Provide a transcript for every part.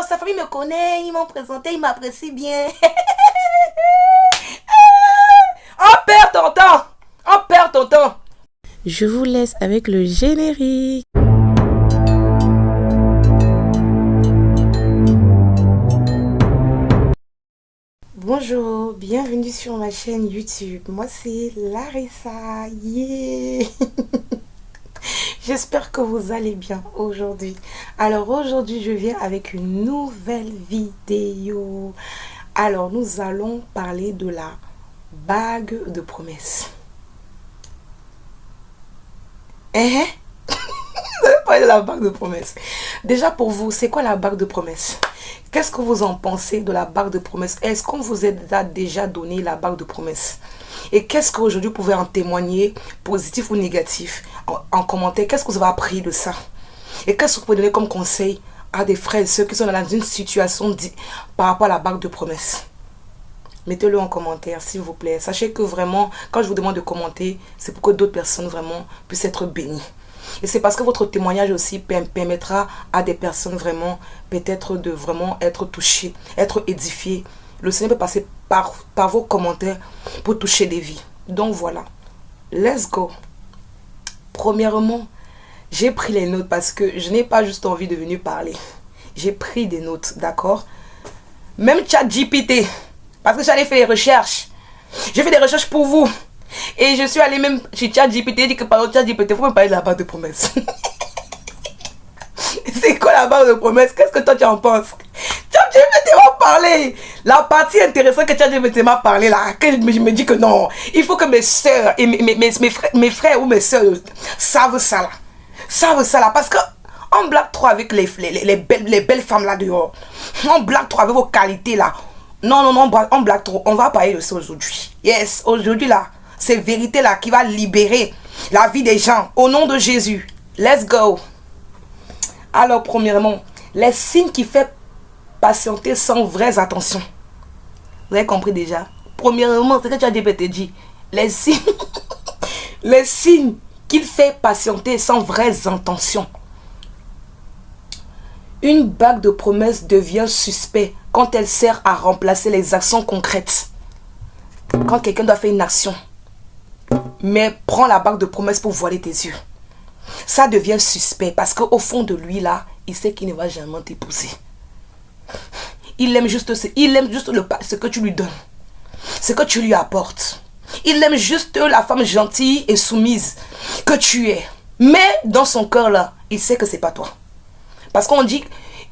sa famille me connaît, ils m'ont présenté, ils m'apprécient bien. On perd ton temps. On perd ton temps. Je vous laisse avec le générique. Bonjour, bienvenue sur ma chaîne YouTube. Moi c'est Larissa. Yeah. J'espère que vous allez bien aujourd'hui. Alors aujourd'hui je viens avec une nouvelle vidéo. Alors nous allons parler de la bague de promesse. Vous allez parler de la bague de promesse. Déjà pour vous, c'est quoi la bague de promesse? Qu'est-ce que vous en pensez de la bague de promesse? Est-ce qu'on vous a déjà donné la bague de promesse? Et qu'est-ce qu'aujourd'hui vous pouvez en témoigner, positif ou négatif, en commentaire? Qu'est-ce que vous avez appris de ça? Et qu'est-ce que vous pouvez donner comme conseil à des frères et sœurs qui sont dans une situation par rapport à la bague de promesse? Mettez-le en commentaire s'il vous plaît. Sachez que vraiment, quand je vous demande de commenter, c'est pour que d'autres personnes vraiment puissent être bénies. Et c'est parce que votre témoignage aussi permettra à des personnes vraiment, peut-être de vraiment être touchées, être édifiées. Le Seigneur peut passer par vos commentaires pour toucher des vies. Donc voilà, let's go. Premièrement, j'ai pris les notes parce que je n'ai pas juste envie de venir parler. J'ai pris des notes, d'accord? Même ChatGPT, parce que j'allais faire des recherches. J'ai fait des recherches pour vous. Et je suis allée même chez ChatGPT, dit que par ChatGPT, il faut me parler de la bague de promesse. C'est quoi la bague de promesse? Qu'est-ce que toi tu en penses? ChatGPT m'a parlé. La partie intéressante que ChatGPT m'a parlé là, que je me dis que non, il faut que mes soeurs et mes frères ou mes soeurs savent ça là. Savent ça là. Parce que on blague trop avec les belles femmes là dehors. On blague trop avec vos qualités là. Non, on blague trop. On va parler de ça aujourd'hui. Yes, aujourd'hui là. C'est vérité là qui va libérer la vie des gens au nom de Jésus. Let's go. Alors premièrement, les signes qui font patienter sans vraies attentions. Vous avez compris déjà? Premièrement, c'est ce que tu as dit. Les signes, les signes qu'il fait patienter sans vraies intentions. Une bague de promesse devient suspect quand elle sert à remplacer les actions concrètes. Quand quelqu'un doit faire une action, mais prend la bague de promesse pour voiler tes yeux, ça devient suspect parce qu'au fond de lui là, il sait qu'il ne va jamais t'épouser. Il aime juste ce que tu lui donnes, ce que tu lui apportes. Il aime juste la femme gentille et soumise que tu es. Mais dans son cœur là, il sait que c'est pas toi. Parce qu'on dit,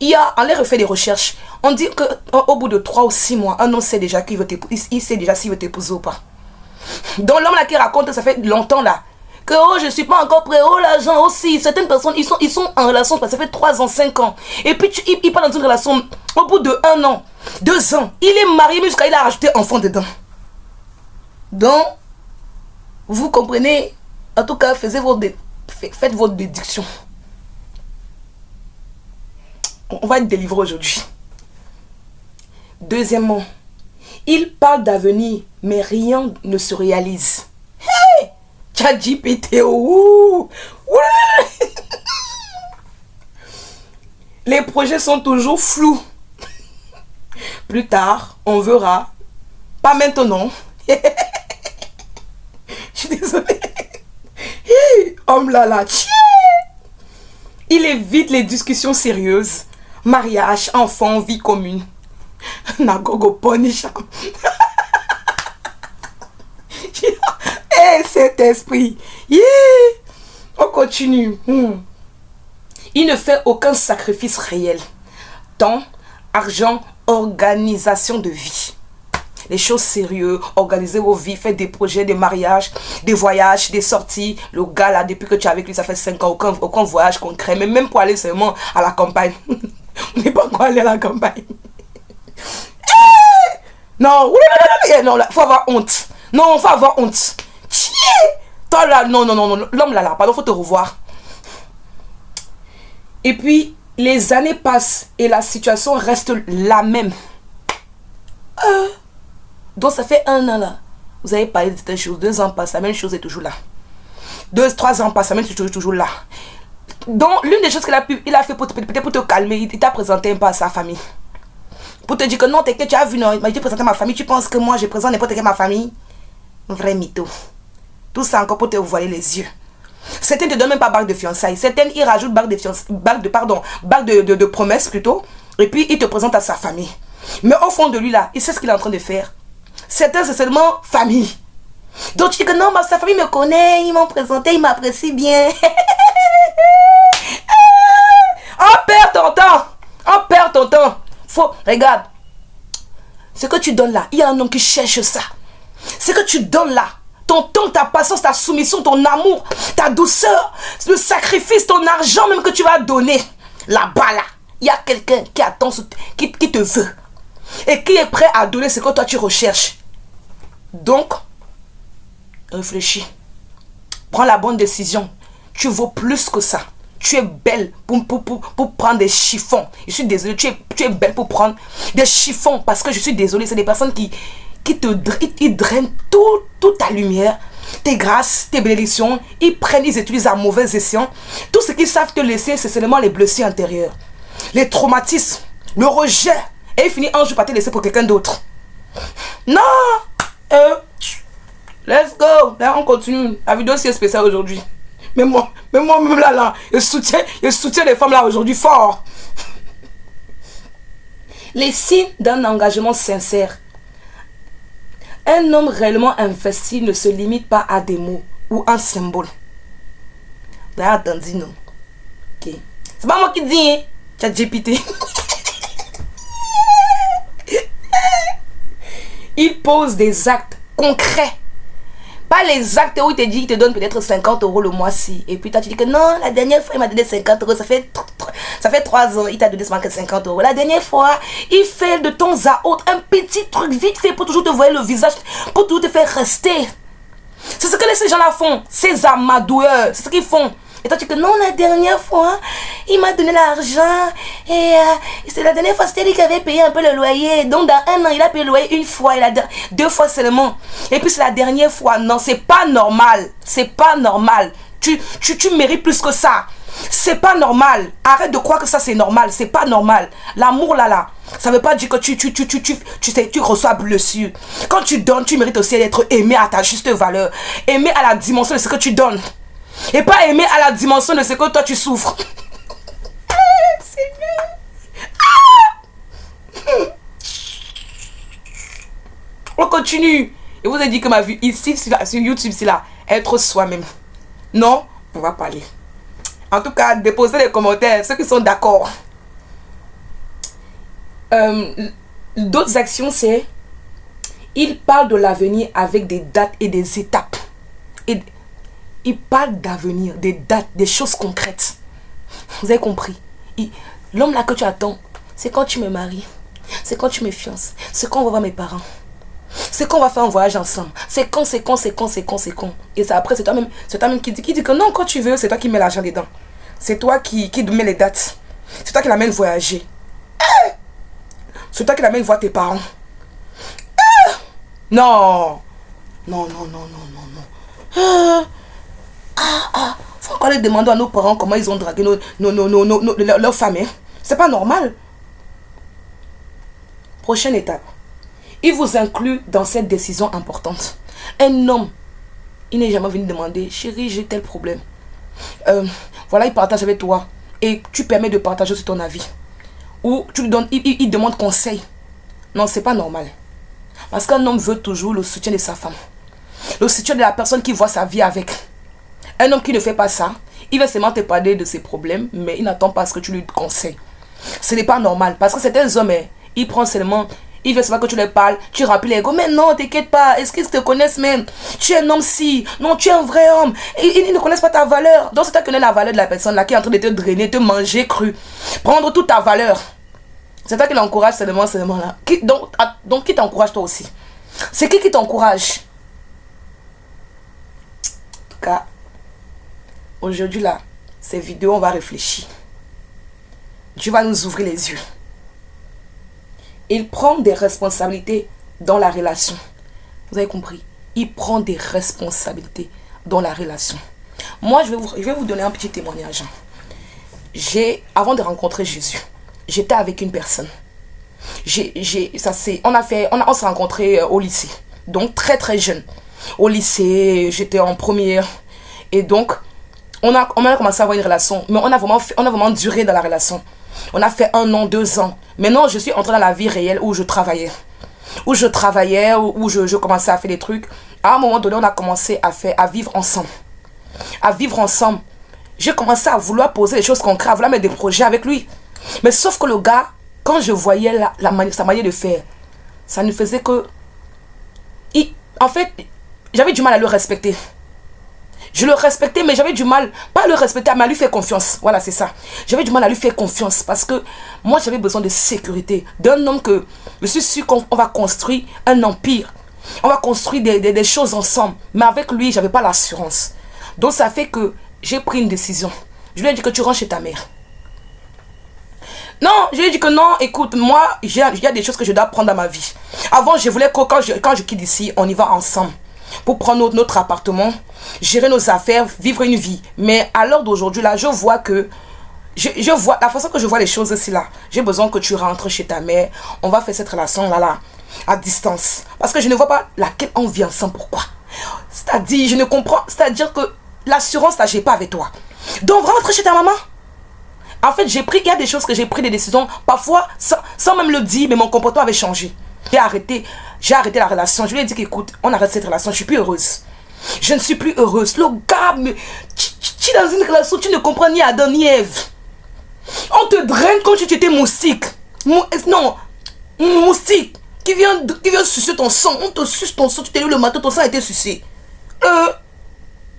on les refait des recherches. On dit qu'au bout de 3 ou 6 mois, un homme sait déjà qu'il veut t'épouser. Il sait déjà s'il veut t'épouser ou pas. Donc l'homme là qui raconte, ça fait longtemps là, que oh je suis pas encore prêt, oh l'argent aussi. Certaines personnes, ils sont en relation, ça fait 3 ans, 5 ans. Et puis il part dans une relation, au bout de 1 an, 2 ans, il est marié jusqu'à il a rajouté enfant dedans. Donc, vous comprenez, en tout cas, faites votre déduction. On va être délivré aujourd'hui. Deuxièmement, il parle d'avenir, mais rien ne se réalise. Hey! ChatGPT, ouh! Les projets sont toujours flous. Plus tard, on verra. Pas maintenant. Je suis désolée. Homme là. Il évite les discussions sérieuses. Mariage, enfant, vie commune. Nagogo ponicham. Eh, cet esprit. Yeah. On continue. Il ne fait aucun sacrifice réel. Temps, argent, organisation de vie. Les choses sérieuses, organiser vos vies, faire des projets, des mariages, des voyages, des sorties. Le gars là, depuis que tu es avec lui, ça fait 5 ans, aucun voyage concret. Mais même pour aller seulement à la campagne. On n'est pas encore allé à la campagne. Non, il faut avoir honte. Non, il faut avoir honte. Toi là, non, l'homme là, pardon, faut te revoir. Et puis, les années passent et la situation reste la même. Donc, ça fait 1 an là. Vous avez parlé de cette chose. 2 ans passent, la même chose est toujours là. 2, 3 ans passent, la même chose est toujours là. Donc, l'une des choses qu'il a fait peut-être pour te calmer, il t'a présenté un peu à sa famille. Pour te dire que non, t'inquiète, tu as vu, non, il m'a dit présenter ma famille. Tu penses que moi, je présente n'importe quelle ma famille? Vrai mytho. Tout ça encore pour te voiler les yeux. Certains ne te donnent même pas bague de fiançailles. Certains, ils rajoutent bague de promesse plutôt. Et puis, ils te présentent à sa famille. Mais au fond de lui, là, il sait ce qu'il est en train de faire. Certains, c'est seulement famille. Donc, tu dis que non, sa famille me connaît, ils m'ont présenté, ils m'apprécient bien. On perd ton temps. On perd ton temps. Regarde. Ce que tu donnes là, il y a un homme qui cherche ça. Ce que tu donnes là, ton temps, ta patience, ta soumission, ton amour, ta douceur, le sacrifice, ton argent même que tu vas donner. Là-bas, là, il y a quelqu'un qui attend, qui te veut. Et qui est prêt à donner ce que toi tu recherches. Donc, réfléchis. Prends la bonne décision. Tu vaux plus que ça. Tu es belle pour prendre des chiffons. Je suis désolée, tu es belle pour prendre des chiffons. Parce que je suis désolée, c'est des personnes qui ils drainent toute ta lumière, tes grâces, tes bénédictions. Ils prennent, ils utilisent à mauvais escient. Tout ce qu'ils savent te laisser, c'est seulement les blessures intérieures. Les traumatismes, le rejet. Et ils finissent un jour par te laisser pour quelqu'un d'autre. Non! Let's go! Là, on continue. La vidéo c'est spéciale aujourd'hui. Mais moi, même là, je soutiens les femmes là aujourd'hui fort. Les signes d'un engagement sincère. Un homme réellement investi ne se limite pas à des mots ou un symbole. Vous avez entendu, non? Ok. C'est pas moi qui dis, hein? ChatGPT. Il pose des actes concrets. Pas les actes où il te dit qu'il te donne peut-être 50 € le mois-ci. Et puis toi tu dis que non, la dernière fois il m'a donné 50 €. Ça fait 3 ans, il t'a donné seulement 50 €. La dernière fois, il fait de temps à autre un petit truc vite fait pour toujours te voir le visage, pour toujours te faire rester. C'est ce que ces gens-là font. Ces amadoueurs, c'est ce qu'ils font. Et toi tu dis que non, la dernière fois, il m'a donné l'argent. Et c'est la dernière fois, c'était lui qui avait payé un peu le loyer. Donc dans un an, il a payé le loyer une fois, 2 fois seulement. Et puis c'est la dernière fois. Non, c'est pas normal. C'est pas normal. Tu mérites plus que ça. C'est pas normal. Arrête de croire que ça c'est normal. C'est pas normal. L'amour là, ça veut pas dire que tu reçois blessure. Quand tu donnes, tu mérites aussi d'être aimé à ta juste valeur. Aimé à la dimension de ce que tu donnes. Et pas aimé à la dimension de ce que toi tu souffres. On continue. Et vous avez dit que ma vie ici, sur YouTube, c'est là. Être soi-même. Non, on va parler. En tout cas, déposez les commentaires, ceux qui sont d'accord. D'autres actions, c'est... Il parle de l'avenir avec des dates et des étapes. Et il parle d'avenir, des dates, des choses concrètes. Vous avez compris? L'homme là que tu attends, c'est quand tu me maries. C'est quand tu me fiances. C'est quand on va voir mes parents. C'est quand on va faire un voyage ensemble. C'est quand. Et ça, après, c'est toi-même qui dit que non, quand tu veux, c'est toi qui mets l'argent dedans. C'est toi qui mets les dates. C'est toi qui l'amène voyager. C'est toi qui l'amène voir tes parents. Non. Non. Faut encore les demander à nos parents comment ils ont dragué leurs femmes. Hein? C'est pas normal. Prochaine étape. Il vous inclut dans cette décision importante. Un homme, il n'est jamais venu demander, chérie, j'ai tel problème. Voilà, il partage avec toi. Et tu permets de partager sur ton avis. Ou tu lui donnes, il demande conseil. Non, c'est pas normal. Parce qu'un homme veut toujours le soutien de sa femme. Le soutien de la personne qui voit sa vie avec. Un homme qui ne fait pas ça, il va seulement te parler de ses problèmes, mais il n'attend pas ce que tu lui conseilles. Ce n'est pas normal. Parce que certains hommes, ils prennent seulement... Il veut seulement que tu leur parles, tu remplis l'ego. Mais non, t'inquiète pas, est-ce qu'ils te connaissent même? Tu es un homme si, non, tu es un vrai homme. Ils ne connaissent pas ta valeur. Donc c'est toi qui connais la valeur de la personne là qui est en train de te drainer, te manger cru. Prendre toute ta valeur. C'est toi qui l'encourage seulement là. Donc qui t'encourage toi aussi? C'est qui t'encourage? En tout cas, aujourd'hui là, ces vidéos, on va réfléchir. Dieu va nous ouvrir les yeux. Il prend des responsabilités dans la relation. Vous avez compris? Il prend des responsabilités dans la relation. Moi, je vais vous donner un petit témoignage. avant de rencontrer Jésus, j'étais avec une personne. On s'est rencontrés au lycée. Donc très très jeune. Au lycée, j'étais en première. Et donc, on a commencé à avoir une relation. Mais on a vraiment duré dans la relation. On a fait 1 an, 2 ans. Maintenant, je suis entrée dans la vie réelle où je travaillais. Où je commençais à faire des trucs. À un moment donné, on a commencé à vivre ensemble. À vivre ensemble. J'ai commencé à vouloir poser des choses concrètes, à vouloir mettre des projets avec lui. Mais sauf que le gars, quand je voyais sa manière de faire, ça ne faisait que... En fait, j'avais du mal à le respecter. Je le respectais, mais j'avais du mal, pas à le respecter, mais à lui faire confiance. Voilà, c'est ça. J'avais du mal à lui faire confiance parce que moi, j'avais besoin de sécurité. D'un homme que je suis sûr qu'on va construire un empire. On va construire des choses ensemble. Mais avec lui, j'avais pas l'assurance. Donc, ça fait que j'ai pris une décision. Je lui ai dit que tu rentres chez ta mère. Non, je lui ai dit que non, écoute, moi, il y a des choses que je dois prendre dans ma vie. Avant, je voulais que quand je quitte ici, on y va ensemble. Pour prendre notre appartement, gérer nos affaires, vivre une vie. Mais à l'heure d'aujourd'hui, là, je vois que... Je vois la façon que je vois les choses ici, là. J'ai besoin que tu rentres chez ta mère. On va faire cette relation, là, à distance. Parce que je ne vois pas laquelle on vit ensemble. Pourquoi? C'est-à-dire, je ne comprends... C'est-à-dire que l'assurance, là, j'ai pas avec toi. Donc, rentre chez ta maman. En fait, il y a des choses que j'ai pris des décisions, parfois, sans même le dire, mais mon comportement avait changé. J'ai arrêté la relation. Je lui ai dit qu'écoute, on arrête cette relation, je suis plus heureuse. Je ne suis plus heureuse. Le gars, tu es dans une relation, tu ne comprends ni Adam ni Ève. On te draine comme si tu étais moustique. Moustique. Qui vient sucer ton sang. On te suce ton sang, tu t'es levé le matin, ton sang a été sucé.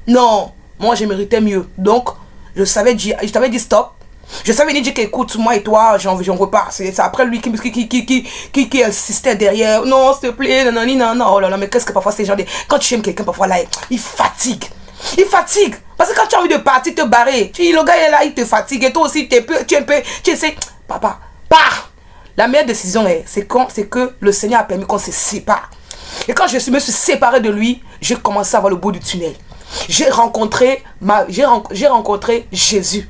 Non, moi je méritais mieux. Donc, je t'avais dit stop. Je savais ni dire qu'écoute, moi et toi, j'en repars. C'est après lui qui insistait derrière. Non, s'il te plaît, non. Oh là là, mais qu'est-ce que parfois ces gens... Quand tu aimes quelqu'un, parfois là, il fatigue. Il fatigue. Parce que quand tu as envie de partir, te barrer, le gars est là, il te fatigue. Et toi aussi, tu essaies... Papa, pars. La meilleure décision, c'est que le Seigneur a permis qu'on se sépare. Et quand je me suis séparé de lui, j'ai commencé à voir le bout du tunnel. J'ai rencontré Jésus.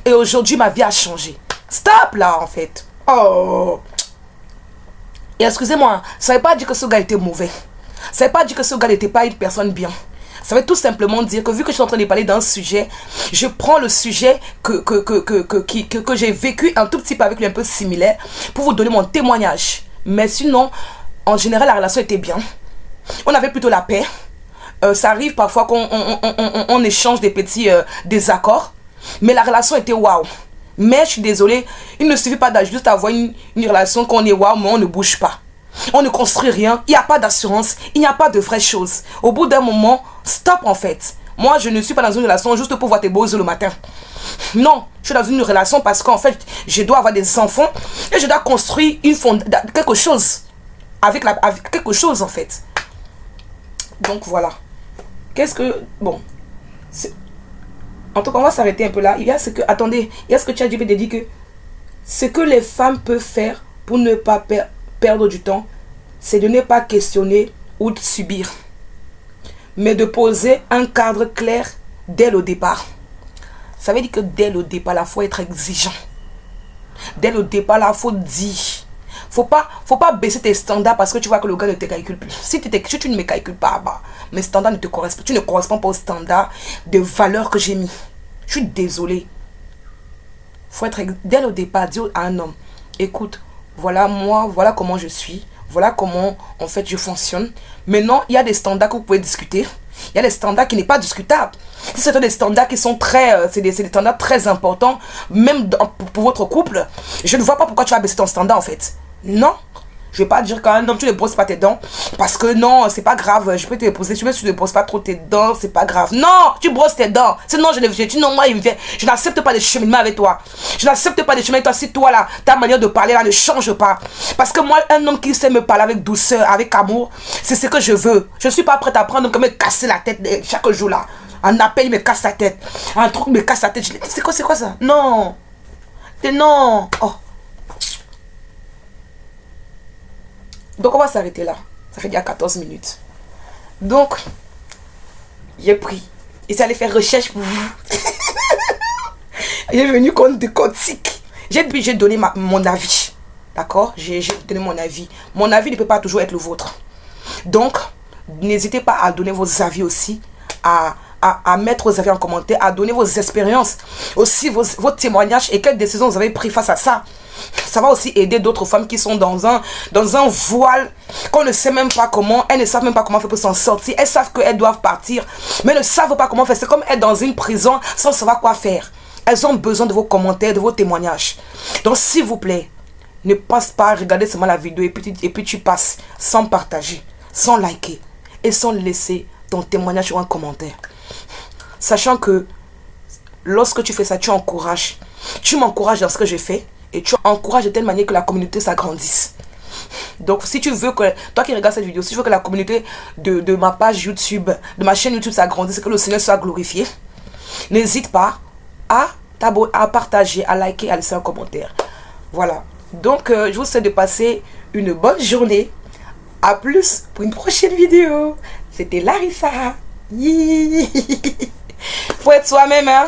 Et aujourd'hui, ma vie a changé. Stop là, en fait. Oh. Et excusez-moi, ça ne veut pas dire que ce gars était mauvais. Ça ne veut pas dire que ce gars n'était pas une personne bien. Ça veut tout simplement dire que vu que je suis en train de parler d'un sujet, je prends le sujet que j'ai vécu un tout petit peu avec lui, un peu similaire, pour vous donner mon témoignage. Mais sinon, en général, la relation était bien. On avait plutôt la paix. Ça arrive parfois qu'on échange des petits désaccords. Mais la relation était waouh. Mais je suis désolée, il ne suffit pas juste avoir une relation qu'on est waouh, mais on ne bouge pas. On ne construit rien, il n'y a pas d'assurance, il n'y a pas de vraies choses. Au bout d'un moment, stop en fait. Moi, je ne suis pas dans une relation juste pour voir tes beaux yeux le matin. Non, je suis dans une relation parce qu'en fait, je dois avoir des enfants et je dois construire quelque chose. Avec quelque chose en fait. Donc voilà. Bon. En tout cas, on va s'arrêter un peu là. Il y a ce que ChatGPT dit que ce que les femmes peuvent faire pour ne pas perdre du temps, c'est de ne pas questionner ou de subir, mais de poser un cadre clair dès le départ. Ça veut dire que dès le départ, il faut être exigeant. Dès le départ, il faut dire. Faut pas baisser tes standards parce que tu vois que le gars ne te calcule plus. Si tu ne me calcules pas, mes standards ne te correspondent. Tu ne corresponds pas aux standards de valeur que j'ai mis. Je suis désolée. Faut être dès le départ, dire à un homme, écoute, voilà moi, voilà comment je suis, voilà comment en fait je fonctionne. Maintenant, il y a des standards que vous pouvez discuter. Il y a des standards qui n'est pas discutable. Si c'est des standards qui sont c'est des standards très importants, même pour votre couple, je ne vois pas pourquoi tu vas baisser ton standard en fait. Non, je vais pas dire quand même, non, tu ne brosses pas tes dents. Parce que non, c'est pas grave, je peux te les poser. Tu ne brosses pas trop tes dents, c'est pas grave. Non, tu brosses tes dents. Sinon, je n'accepte pas de cheminement avec toi. Je n'accepte pas de cheminement avec toi si toi là, ta manière de parler là ne change pas. Parce que moi, un homme qui sait me parler avec douceur, avec amour, c'est ce que je veux. Je ne suis pas prête à prendre comme me casser la tête chaque jour là. Un appel, il me casse la tête. Un truc me casse la tête. C'est quoi ça? Non. Non. Oh. Donc on va s'arrêter là. Ça fait déjà 14 minutes. Donc, j'ai pris. Et ça allait faire recherche pour vous. Il est venu contre des quantiques. J'ai donné mon avis. D'accord? J'ai donné mon avis. Mon avis ne peut pas toujours être le vôtre. Donc, n'hésitez pas à donner vos avis aussi, à mettre vos avis en commentaire, à donner vos expériences, aussi vos témoignages et quelles décisions vous avez prises face à ça. Ça va aussi aider d'autres femmes qui sont dans un voile, qu'on ne sait même pas comment, elles ne savent même pas comment faire pour s'en sortir. Elles savent qu'elles doivent partir, mais ne savent pas comment faire. C'est comme être dans une prison sans savoir quoi faire. Elles ont besoin de vos commentaires, de vos témoignages. Donc s'il vous plaît, ne passe pas à regarder seulement la vidéo et puis tu passes sans partager, sans liker et sans laisser ton témoignage sur un commentaire. Sachant que lorsque tu fais ça, tu m'encourages dans ce que je fais et tu encourages de telle manière que la communauté s'agrandisse. Donc si tu veux que, toi qui regardes cette vidéo, si tu veux que la communauté de ma page YouTube, de ma chaîne YouTube s'agrandisse, que le Seigneur soit glorifié, n'hésite pas à partager, à liker, à laisser un commentaire. Voilà. Donc je vous souhaite de passer une bonne journée. A plus pour une prochaine vidéo. C'était Larissa. Faut être soi-même, hein.